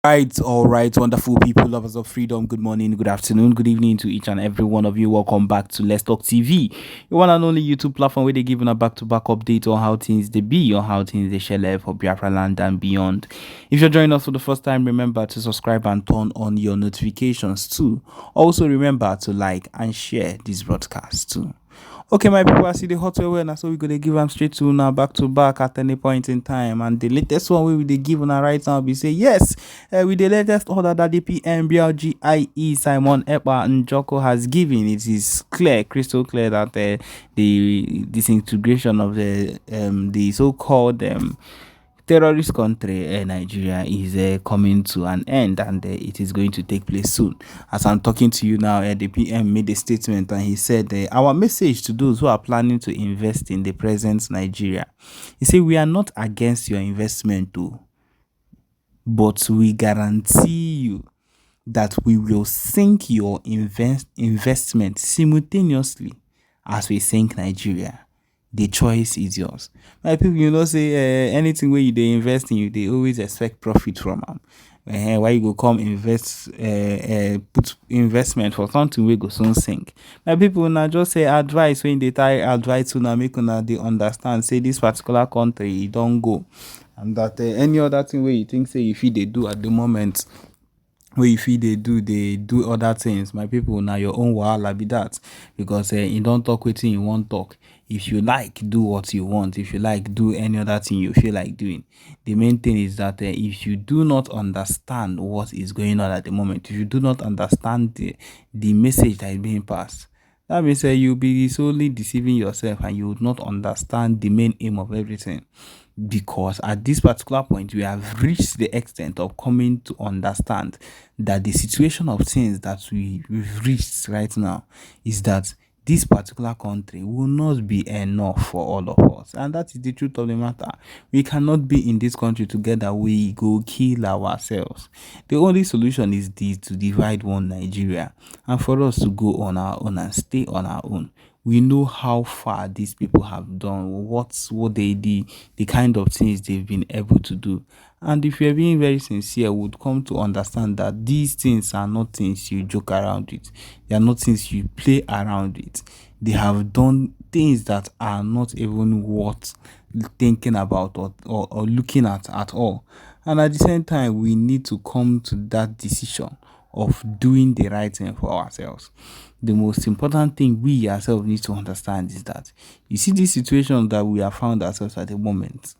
All right, wonderful people, lovers of freedom. Good morning, good afternoon, good evening to each and every one of you. Welcome back to Let's Talk TV, the one and only YouTube platform where they giving a back-to-back update on how things they be, on how things they share for Biafra land and beyond. If you're joining us for the first time, remember to subscribe and turn on your notifications too. Also, remember to like and share this broadcast too. Okay, my people, I see the hot well, now so we're gonna give them straight to now back to back at any point in time. And the latest one we will give now right now, we say yes, with the latest order that the PMBLGIE Simon Epa and Joko has given, it is clear, crystal clear that the disintegration of the so-called terrorist country Nigeria is coming to an end, and it is going to take place soon. As I'm talking to you now, the PM made a statement and he said, our message to those who are planning to invest in the present Nigeria, he said, we are not against your investment too, but we guarantee you that we will sink your investment simultaneously as we sink Nigeria. The choice is yours. My people, say anything where they invest in, they always expect profit from them. Why you go come invest, put investment for something we go soon sink. My people now just say advice when they tie advice to now make una they understand. Say this particular country don't go, and that any other thing where you think say if they do at the moment. Where if they do other things, my people, now your own wahala be that, because you don't talk wetin you want talk. If you like, do what you want. If you like, do any other thing you feel like doing. The main thing is that if you do not understand what is going on at the moment, if you do not understand the message that is being passed, that means you'll be solely deceiving yourself and you would not understand the main aim of everything. Because at this particular point, we have reached the extent of coming to understand that the situation of things that we've reached right now is that this particular country will not be enough for all of us. And that is the truth of the matter. We cannot be in this country together. We go kill ourselves. The only solution is to divide one Nigeria and for us to go on our own and stay on our own. We know how far these people have done, what the kind of things they've been able to do. And if you're being very sincere, would come to understand that these things are not things you joke around with. They are not things you play around with. They have done things that are not even worth thinking about or looking at all. And at the same time, we need to come to that decision of doing the right thing for ourselves. The most important thing we ourselves need to understand is that you see this situation that we have found ourselves at the moment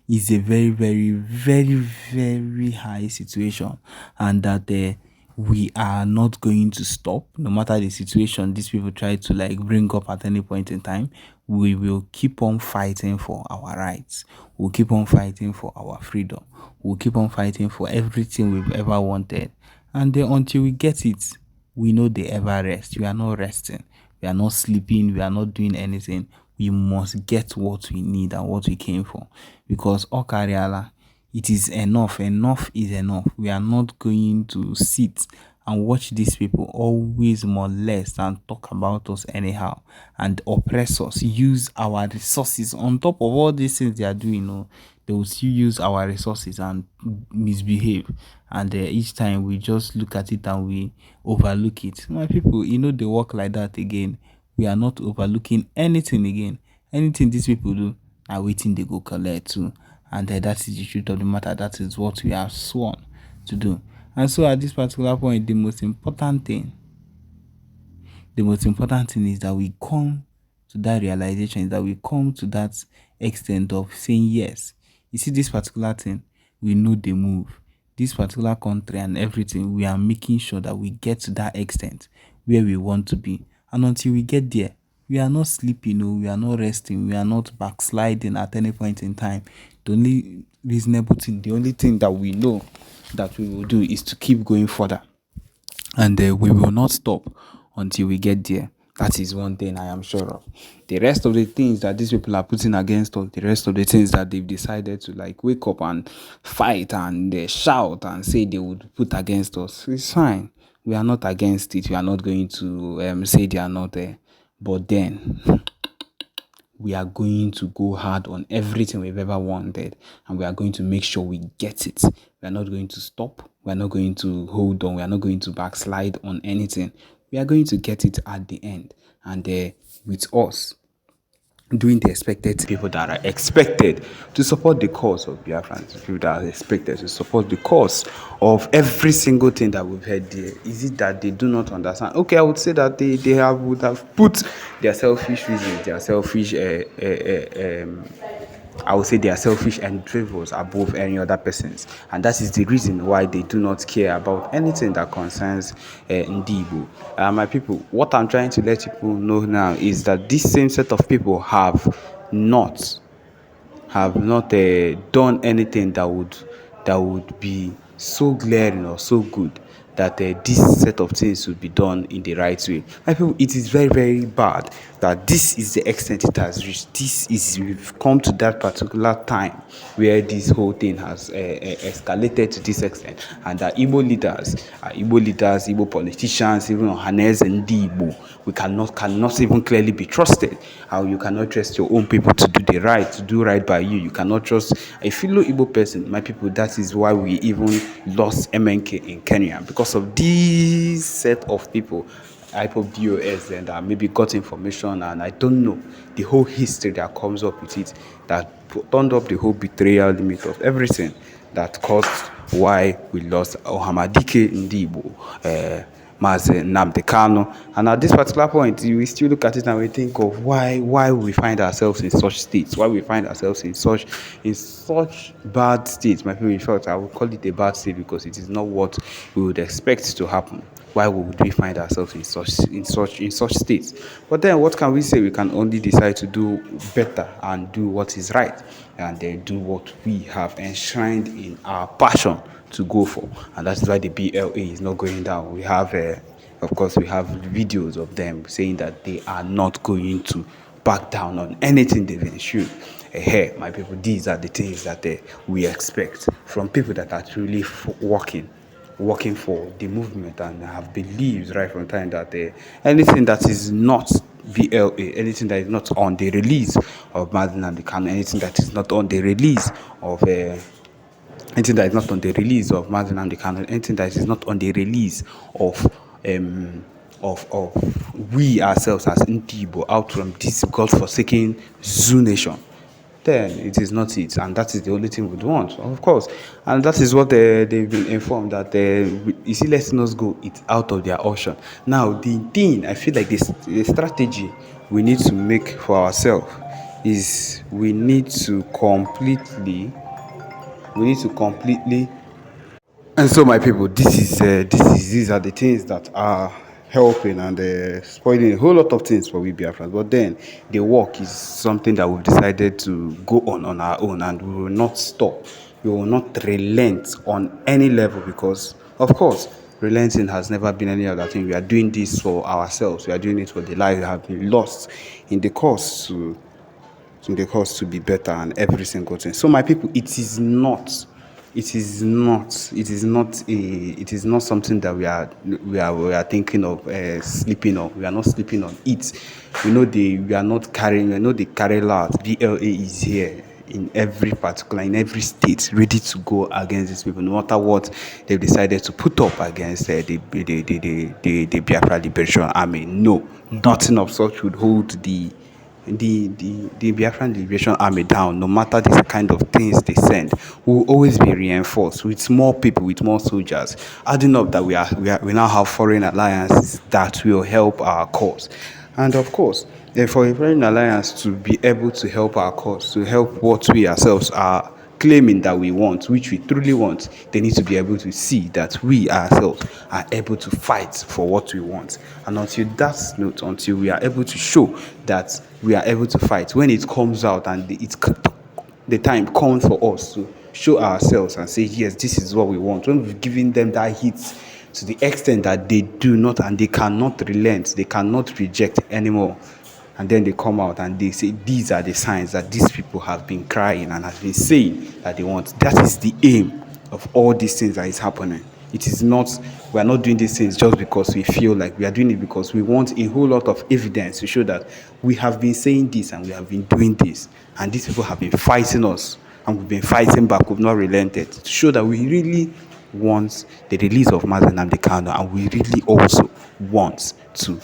is a very, very, very, very high situation, and that we are not going to stop no matter the situation these people try to bring up at any point in time. We will keep on fighting for our rights. We'll keep on fighting for our freedom. We'll keep on fighting for everything we've ever wanted, and then until we get it, we know they ever rest. We are not resting. We are not sleeping. We are not doing anything. We must get what we need and what we came for. Because Okariala, it is enough. Enough is enough. We are not going to sit and watch these people always molest and talk about us anyhow and oppress us, use our resources on top of all these things they are doing. They will still use our resources and misbehave, and each time we just look at it and we overlook it. My people, they work like that again. We are not overlooking anything again. Anything these people do are waiting they go collect too, and that is the truth of the matter. That is what we are sworn to do. And so at this particular point, the most important thing is that we come to that realization, is that we come to that extent of saying yes. You see, this particular thing, we know the move. This particular country and everything, we are making sure that we get to that extent where we want to be. And until we get there, we are not sleeping, we are not resting, we are not backsliding at any point in time. The only reasonable thing, the only thing that we know that we will do is to keep going further. And we will not stop until we get there. That is one thing I am sure of. The rest of the things that these people are putting against us, the rest of the things that they've decided to wake up and fight and shout and say they would put against us, it's fine. We are not against it. We are not going to say they are not there. But then, we are going to go hard on everything we've ever wanted, and we are going to make sure we get it. We are not going to stop. We are not going to hold on. We are not going to backslide on anything. We are going to get it at the end. And with us, doing the expected people that are expected to support the cause of Biafra, people that are expected to support the cause of every single thing that we've heard there. Is it that they do not understand? Okay, I would say that they would have put their selfish reasons, their selfish I would say they are selfish endeavors above any other persons, and that is the reason why they do not care about anything that concerns Ndibo. My people, what I'm trying to let people know now is that this same set of people not have not done anything that would be so glaring or so good that this set of things should be done in the right way. I feel it is very, very bad that this is the extent it has reached. We've come to that particular time where this whole thing has escalated to this extent, and that Igbo leaders, Igbo politicians, even Ohanes and Igbo, we cannot even clearly be trusted. How you cannot trust your own people to do right by you. You cannot trust a fellow Igbo person. My people, that is why we even lost MNK in Kenya, because of this set of people, IPOB DOS, and maybe got information, and I don't know the whole history that comes up with it, that turned up the whole betrayal limit of everything that caused why we lost Ohamadike Ndibo, Mazi Nnamdi Kanu. And at this particular point, we still look at it and we think of why we find ourselves in such states, why we find ourselves in such bad states. My people, in fact, I would call it a bad state because it is not what we would expect to happen. Why would we find ourselves in such states? But then, what can we say? We can only decide to do better and do what is right, and then do what we have enshrined in our passion to go for, and that's why the BLA is not going down. We have, of course, we have videos of them saying that they are not going to back down on anything they've ensured. Hey, my people, these are the things that we expect from people that are truly working for the movement and have believed right from time that anything that is not BLA, anything that is not on the release of Madden and the Kanu, anything that is not on the release of anything that is not on the release of Mazin and the Kanu, anything that is not on the release of we ourselves as Ntibo out from this God-forsaken Zoo nation, then it is not it, and that is the only thing we'd want, of course. And that is what they've been informed that you see, letting us go, it's out of their ocean. Now, the thing I feel like the strategy we need to make for ourselves is we need to completely. And so, my people, these are the things that are helping and spoiling a whole lot of things for we Biafrans. But then the work is something that we've decided to go on our own, and we will not stop. We will not relent on any level, because, of course, relenting has never been any other thing. We are doing this for ourselves. We are doing it for the lives that have been lost in the course to be better and every single thing. So, my people, it is not something that we are thinking of sleeping on. We are not sleeping on it. We are not carrying. The carry out. BLA is here in every state, ready to go against these people, no matter what they've decided to put up against the Biafra Liberation Army. No, nothing of such would hold the Biafran Liberation Army down. No matter the kind of things they send, will always be reinforced with more people, with more soldiers. Adding up that we now have foreign alliances that will help our cause, and of course, for a foreign alliance to be able to help our cause, to help what we ourselves are claiming that we want, which we truly want, they need to be able to see that we ourselves are able to fight for what we want. And until we are able to show that we are able to fight, when it comes out and the time comes for us to show ourselves and say, yes, this is what we want, when we've given them that hit to the extent that they do not and they cannot relent, they cannot reject anymore, and then they come out and they say these are the signs that these people have been crying and have been saying that they want. That is the aim of all these things that is happening. It is not, we are not doing these things just because we feel like we are doing it, because we want a whole lot of evidence to show that we have been saying this and we have been doing this, and these people have been fighting us and we've been fighting back, we've not relented, to show that we really want the release of Mazi Nnamdi Kanu, and we really also want to,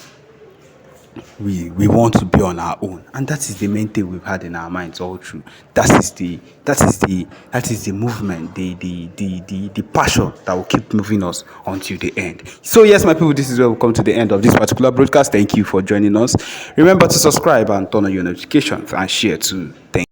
we want to be on our own. And that is the main thing we've had in our minds all through. That is the movement, the passion that will keep moving us until the end. So yes, my people, this is where we come to the end of this particular broadcast. Thank you for joining us. Remember to subscribe and turn on your notifications and share too. Thank